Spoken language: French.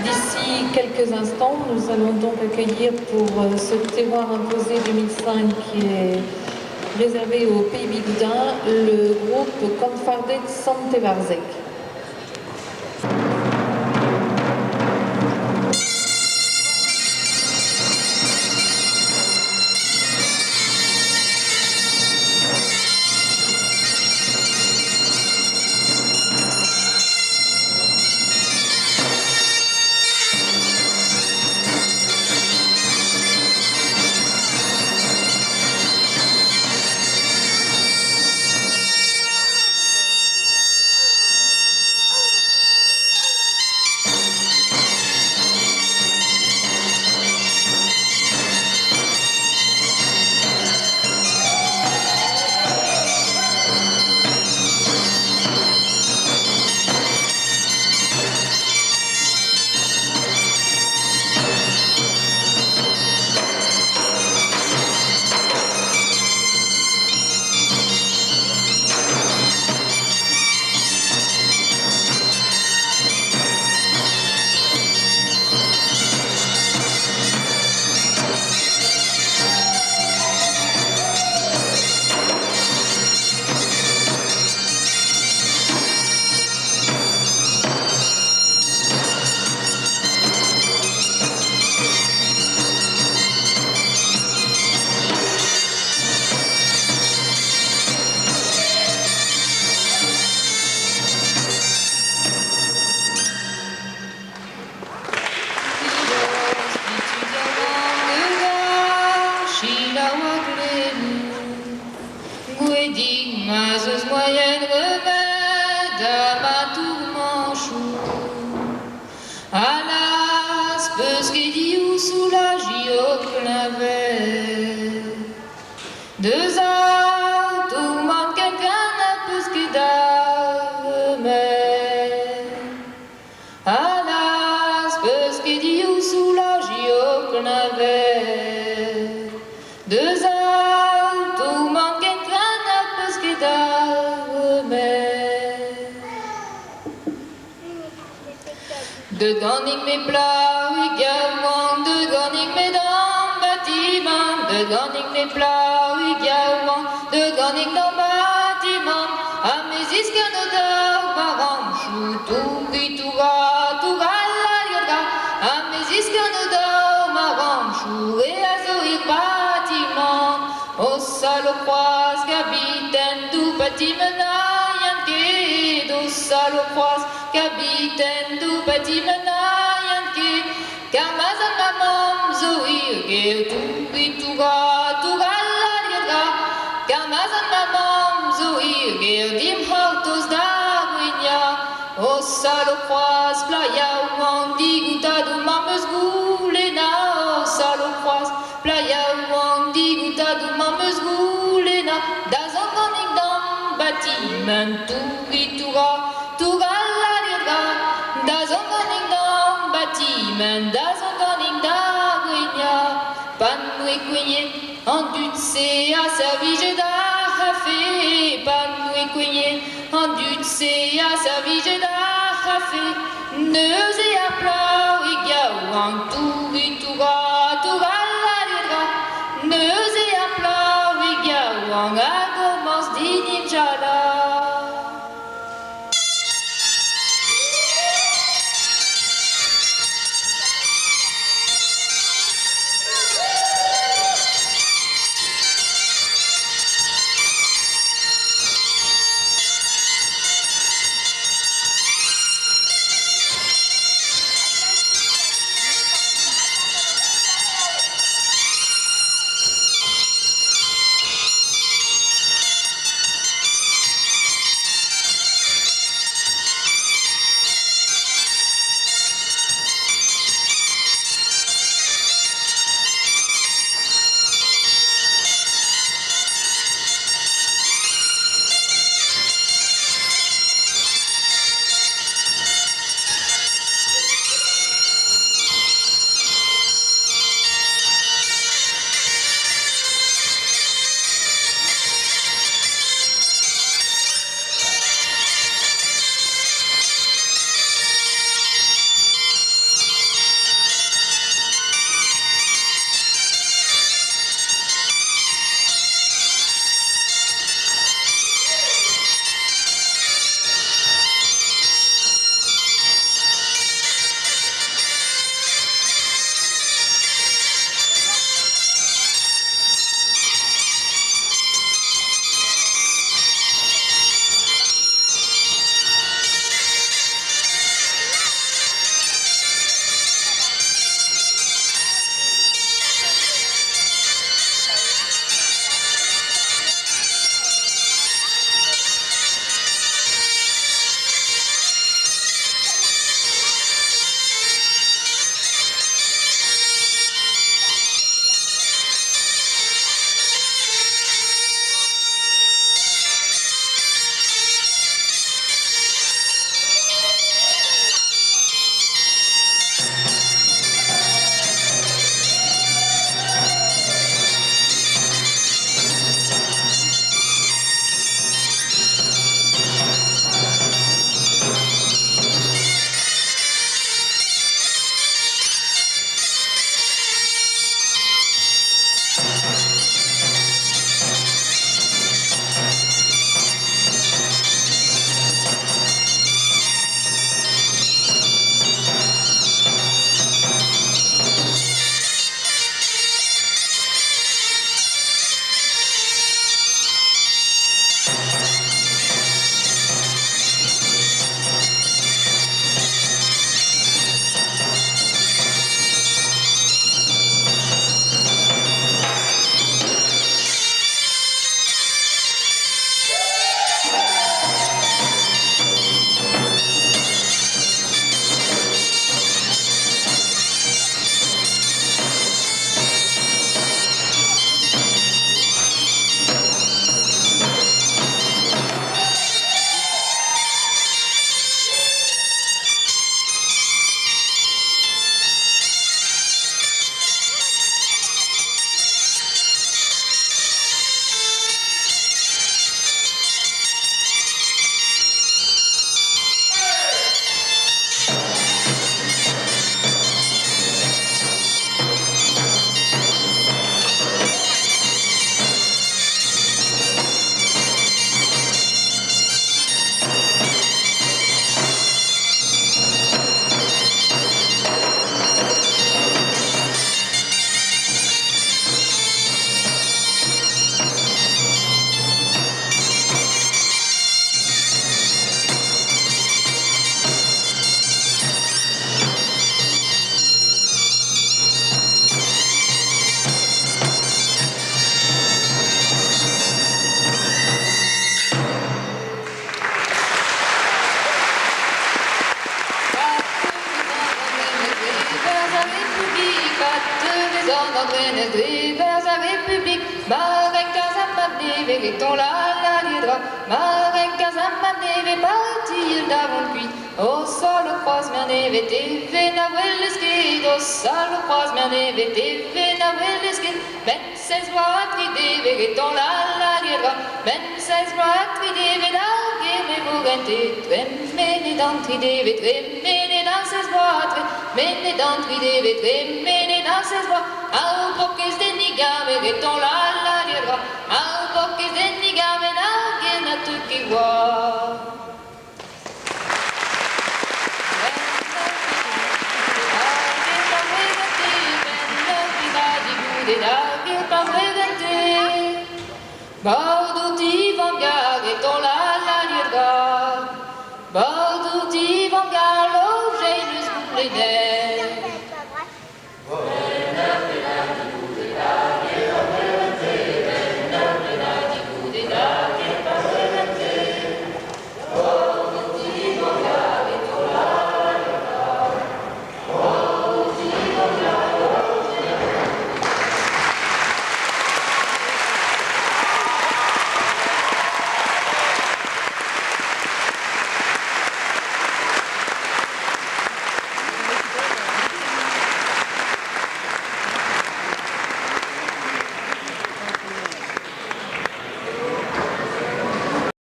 D'ici quelques instants, nous allons donc accueillir pour ce terroir imposé 2005 qui est réservé au Pays Bigoudin le groupe Confardet Santevarzek. De Ganning mes plats également, de Ganning mes dents bâtiment, de Ganning mes plats également, de Ganning dans bâtiment, à mes iscanodas, baram, choutou, vitouga, touga, la yoga, à mes iscanodas, baram, chou et azoïr bâtiment, au saloproise, capitaine du bâtiment, do saloproise, capitaine du bâtiment Yankee, Kamazan mamam zoïr, guerre tout vitouga, touga la liaga, Kamazan mamam zoïr, guerre dim hartos da guinia, au saloproise, playa wandi gouta de mameuse goulena, au saloproise, playa wandi gouta de mameuse goulena, dazanganik dam bâtiment tout vitouga, touga la liaga, dazanganik dam bâtiment, dazanganik da guinia, panoué quigné, en dutse à servige da hafé, panoué quigné, en dutse à servige da hafé, neuse et à plat, igawang tout vitouga, touga la liaga, neuse et à plat, igawang à commence d'ininjala. en entraîne vers sa république. Marin Casamane, avec ton la liedra. Marin Casamane, parti d'avant cuit. Au sol croise mien neve, TV navel esquid. Au sol croise mien neve, TV navel esquid. Ben 16 mois tridé, avec ton la liedra. Ben 16 mois tridé, védargué, mais vous gantez. Tréméné dans tridé, tréméné dans 16 mois, tréméné dans tridé, tréméné dans 16 mois. Au poques d'eniga, avec ton la liedra. Au poques d'eniga, mais dargué, n'a tout qui voit. Bardouti vangar et ton la liedra. Bardouti vangar, l'objet nous